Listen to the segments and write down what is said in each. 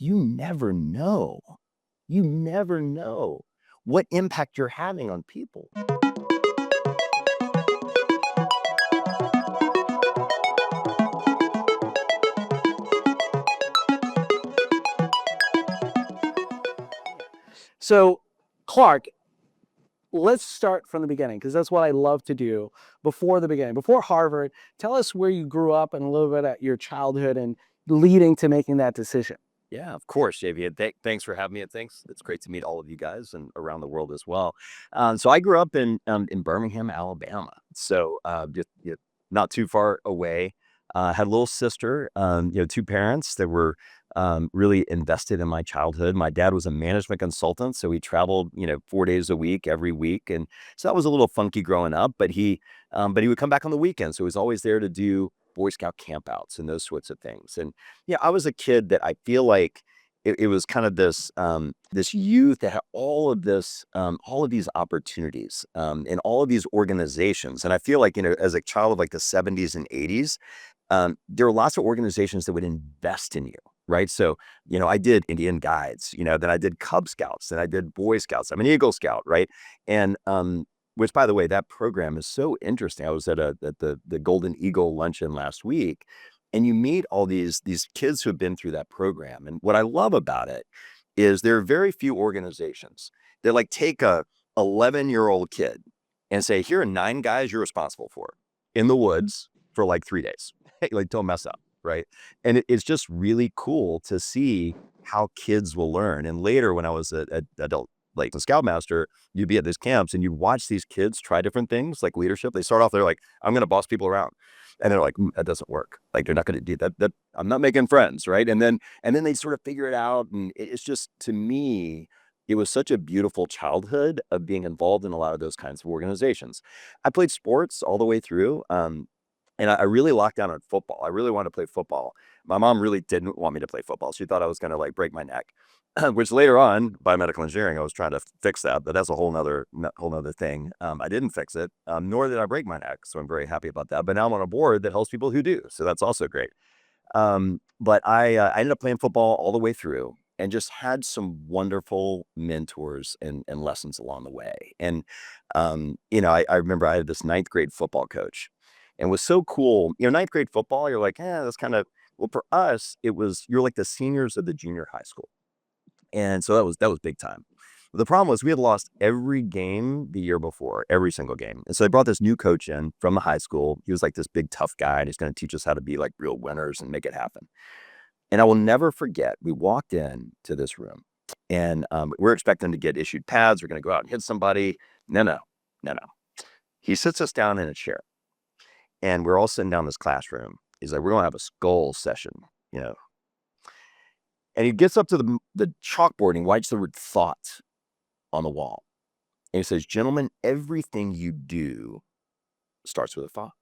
you never know. You never know what impact you're having on people. So, Clark, let's start from the beginning because that's what I love to do before the beginning. Before Harvard, tell us where you grew up and a little bit at your childhood and leading to making that decision. Yeah, of course, JV. And thanks for having me. And thanks. It's great to meet all of you guys and around the world as well. So I grew up in Birmingham, Alabama. So just not too far away. Had a little sister. Two parents that were really invested in my childhood. My dad was a management consultant, so he traveled 4 days a week, every week, and so that was a little funky growing up. But he would come back on the weekend, so he was always there to do Boy Scout campouts and those sorts of things. And yeah, I was a kid that I feel like it was kind of this youth that had all of these opportunities, in all of these organizations. And I feel like, as a child of like the 70s and 80s, there were lots of organizations that would invest in you, right? So, I did Indian Guides, then I did Cub Scouts, then I did Boy Scouts. I'm an Eagle Scout, right? And which, by the way, that program is so interesting. I was at the Golden Eagle luncheon last week, and you meet all these kids who have been through that program. And what I love about it is there are very few organizations that like take a 11-year-old kid and say, here are 9 guys you're responsible for in the woods for like 3 days. Like, don't mess up, right? And it's just really cool to see how kids will learn. And later, when I was a adult, like the scoutmaster, you'd be at these camps and you'd watch these kids try different things like leadership. They start off, they're like, I'm going to boss people around. And they're like, that doesn't work. Like, they're not going to do that. That I'm not making friends, right? And then they sort of figure it out. And it's just, to me, it was such a beautiful childhood of being involved in a lot of those kinds of organizations. I played sports all the way through. And I really locked down on football. I really wanted to play football. My mom really didn't want me to play football. She thought I was going to like break my neck, which later on, biomedical engineering, I was trying to fix that, but that's a whole nother thing. I didn't fix it, nor did I break my neck. So I'm very happy about that. But now I'm on a board that helps people who do. So that's also great. But I ended up playing football all the way through and just had some wonderful mentors and lessons along the way. And, I remember I had this ninth grade football coach and it was so cool. Ninth grade football, you're like, that's kind of, well, for us, you're like the seniors of the junior high school. And so that was big time. The problem was we had lost every game the year before, every single game. And so they brought this new coach in from the high school. He was like this big tough guy and he's going to teach us how to be like real winners and make it happen. And I will never forget, we walked in to this room and we're expecting to get issued pads. We're going to go out and hit somebody. No, no, no, no. He sits us down in a chair and we're all sitting down in this classroom. He's like, we're going to have a skull session, you know. And he gets up to the chalkboard and he writes the word thought on the wall. And he says, gentlemen, everything you do starts with a thought.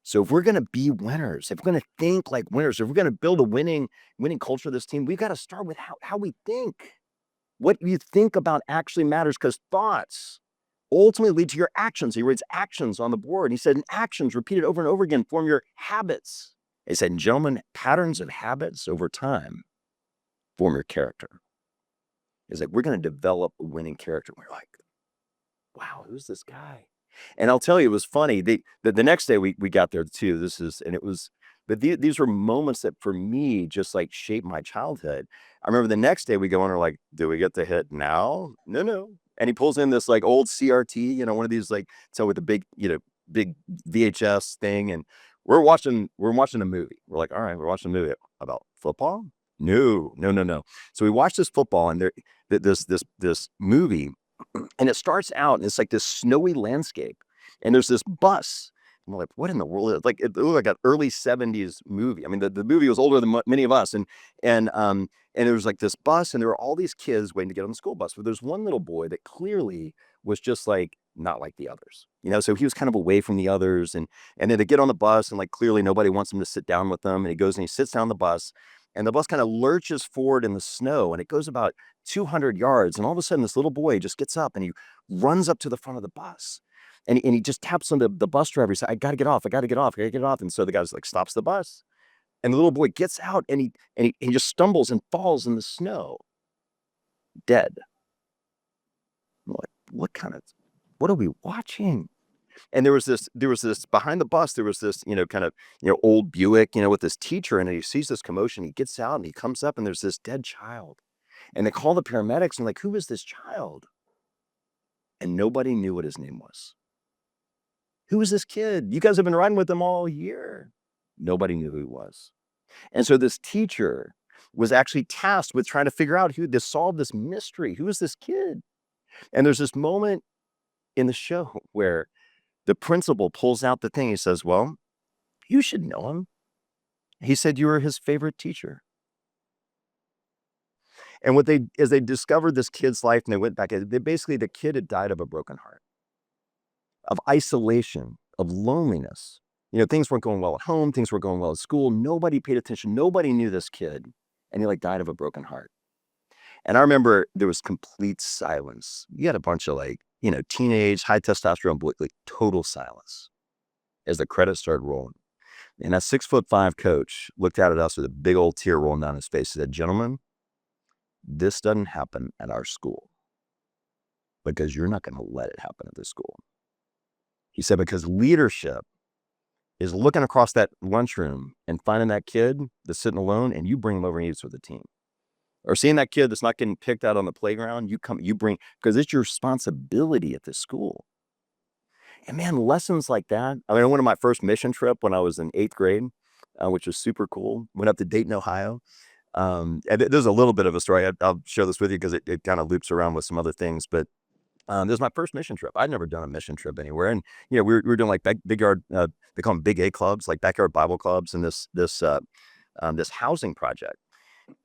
So if we're going to be winners, if we're going to think like winners, if we're going to build a winning culture of this team, we've got to start with how we think. What you think about actually matters because thoughts ultimately lead to your actions. He writes actions on the board. He said, and actions repeated over and over again form your habits. He said, gentlemen, patterns of habits over time form your character. It's like, we're going to develop a winning character. We're like, wow, who's this guy? And I'll tell you, it was funny. The next day we got there too. But these were moments that for me just like shaped my childhood. I remember the next day we go in and we're like, do we get to hit now? No, no. And he pulls in this like old CRT, one of these like, so with the big VHS thing. And we're watching a movie. We're like, all right, we're watching a movie about football. No, no, no, no. So we watched this football and this movie and it starts out and it's like this snowy landscape and there's this bus. And we're like, what in the world? It looked like an early 70s movie. I mean, the movie was older than many of us. And there was like this bus and there were all these kids waiting to get on the school bus. But there's one little boy that clearly was just like, not like the others, so he was kind of away from the others. And then they get on the bus and like, clearly nobody wants him to sit down with them. And he goes and he sits down on the bus and the bus kind of lurches forward in the snow and it goes about 200 yards. And all of a sudden, this little boy just gets up and he runs up to the front of the bus. And he just taps on the bus driver. He said, I got to get off. I got to get off. I got to get off. And so the guy's like, stops the bus. And the little boy gets out and he just stumbles and falls in the snow, dead. I'm like, what are we watching? And there was this behind the bus, there was this, kind of, old Buick, with this teacher, and he sees this commotion. He gets out and he comes up and there's this dead child. And they call the paramedics and like, who is this child? And nobody knew what his name was. Who is this kid? You guys have been riding with him all year. Nobody knew who he was. And so this teacher was actually tasked with trying to figure out to solve this mystery. Who is this kid? And there's this moment in the show where the principal pulls out the thing. He says, well, you should know him. He said you were his favorite teacher. And as they discovered this kid's life and they went back, the kid had died of a broken heart, of isolation, of loneliness. Things weren't going well at home. Things weren't going well at school. Nobody paid attention. Nobody knew this kid. And he died of a broken heart. And I remember there was complete silence. You had a bunch of teenage, high testosterone boys, total silence as the credits started rolling. And that 6'5" coach looked out at us with a big old tear rolling down his face and said, gentlemen, this doesn't happen at our school because you're not going to let it happen at this school. He said, because leadership is looking across that lunchroom and finding that kid that's sitting alone and you bring him over and eats with the team. Or seeing that kid that's not getting picked out on the playground, you bring, because it's your responsibility at this school. And man, lessons like that. I mean, I went on my first mission trip when I was in 8th grade, which was super cool. Went up to Dayton, Ohio. And there's a little bit of a story. I'll share this with you because it kind of loops around with some other things. But this was my first mission trip. I'd never done a mission trip anywhere. And, we were doing big yard, they call them big A clubs, like backyard Bible clubs, and this housing project.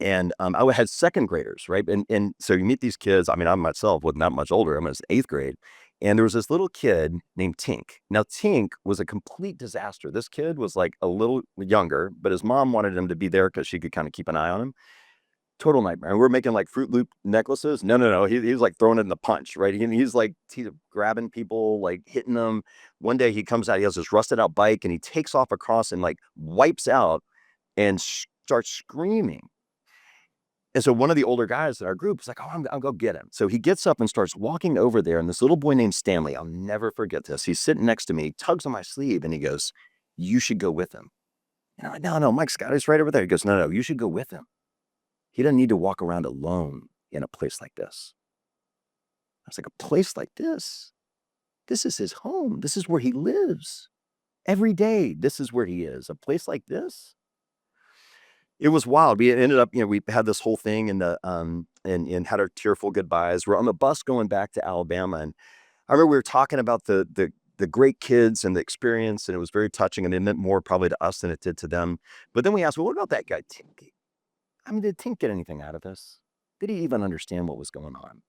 And I had second graders, right? And so you meet these kids. I mean, I myself wasn't that much older. I was in 8th grade. And there was this little kid named Tink. Now, Tink was a complete disaster. This kid was a little younger, but his mom wanted him to be there because she could kind of keep an eye on him. Total nightmare. And we're making Fruit Loop necklaces. No. He was throwing it in the punch, right? He's grabbing people, hitting them. One day he comes out, he has this rusted out bike and he takes off across and wipes out and starts screaming. And so one of the older guys in our group was like, oh, I'll go get him. So he gets up and starts walking over there. And this little boy named Stanley, I'll never forget this. He's sitting next to me, tugs on my sleeve, and he goes, you should go with him. And I'm like, no, Mike Scott is right over there. He goes, no, you should go with him. He doesn't need to walk around alone in a place like this. I was like, a place like this? This is his home. This is where he lives. Every day, this is where he is. A place like this? It was wild. We ended up, we had this whole thing and had our tearful goodbyes. We're on the bus going back to Alabama. And I remember we were talking about the great kids and the experience, and it was very touching, and it meant more probably to us than it did to them. But then we asked, well, what about that guy, Tink? I mean, did Tink get anything out of this? Did he even understand what was going on?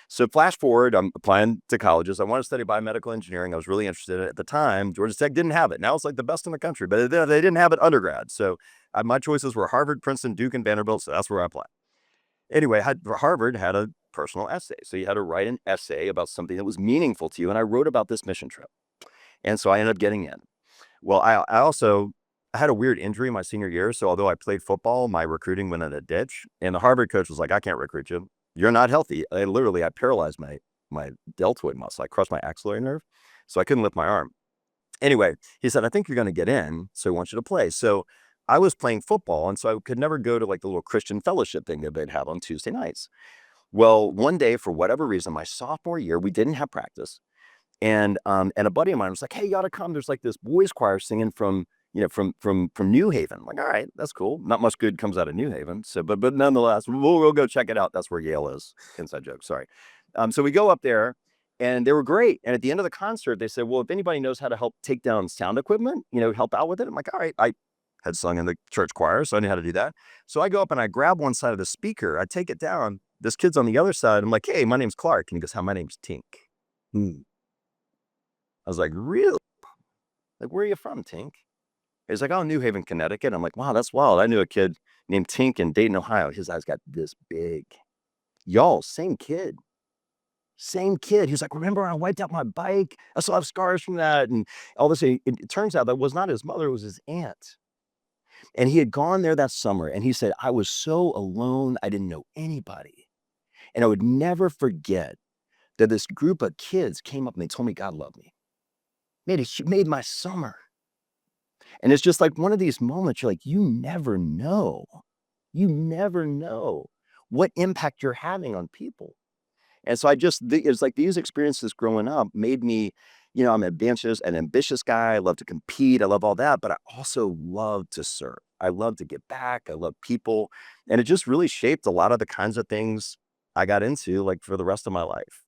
So flash forward, I'm applying to colleges. I want to study biomedical engineering. I was really interested in it at the time. Georgia Tech didn't have it. Now it's the best in the country, but they didn't have it undergrad. So my choices were Harvard, Princeton, Duke, and Vanderbilt. So that's where I applied. Anyway, Harvard had a personal essay. So you had to write an essay about something that was meaningful to you. And I wrote about this mission trip. And so I ended up getting in. Well, I had a weird injury my senior year. So although I played football, my recruiting went in a ditch. And the Harvard coach was like, I can't recruit you. You're not healthy. I paralyzed my deltoid muscle. I crushed my axillary nerve. So I couldn't lift my arm. Anyway, he said, I think you're going to get in. So I want you to play. So I was playing football. And so I could never go to the little Christian fellowship thing that they'd have on Tuesday nights. Well, one day, for whatever reason, my sophomore year, we didn't have practice. And a buddy of mine was like, hey, you ought to come. There's this boys choir singing from New Haven. I'm like, all right, that's cool. Not much good comes out of New Haven. So, but nonetheless, we'll go check it out. That's where Yale is. Inside joke. Sorry. So we go up there and they were great. And at the end of the concert, they said, well, if anybody knows how to help take down sound equipment, help out with it. I'm like, all right. I had sung in the church choir, so I knew how to do that. So I go up and I grab one side of the speaker. I take it down. This kid's on the other side. I'm like, hey, my name's Clark. And he goes, hi, my name's Tink. I was like, really? Where are you from, Tink? He's like, oh, New Haven, Connecticut. I'm like, wow, that's wild. I knew a kid named Tink in Dayton, Ohio. His eyes got this big. Y'all, same kid. Same kid. He was like, remember when I wiped out my bike? I still have scars from that. And all this. It turns out that was not his mother, it was his aunt. And he had gone there that summer and he said, I was so alone. I didn't know anybody. And I would never forget that this group of kids came up and they told me God loved me. Made my summer. And it's just like one of these moments, you're like, you never know. You never know what impact you're having on people. And so it's like these experiences growing up made me, I'm an ambitious guy. I love to compete. I love all that, but I also love to serve. I love to give back. I love people. And it just really shaped a lot of the kinds of things I got into like for the rest of my life.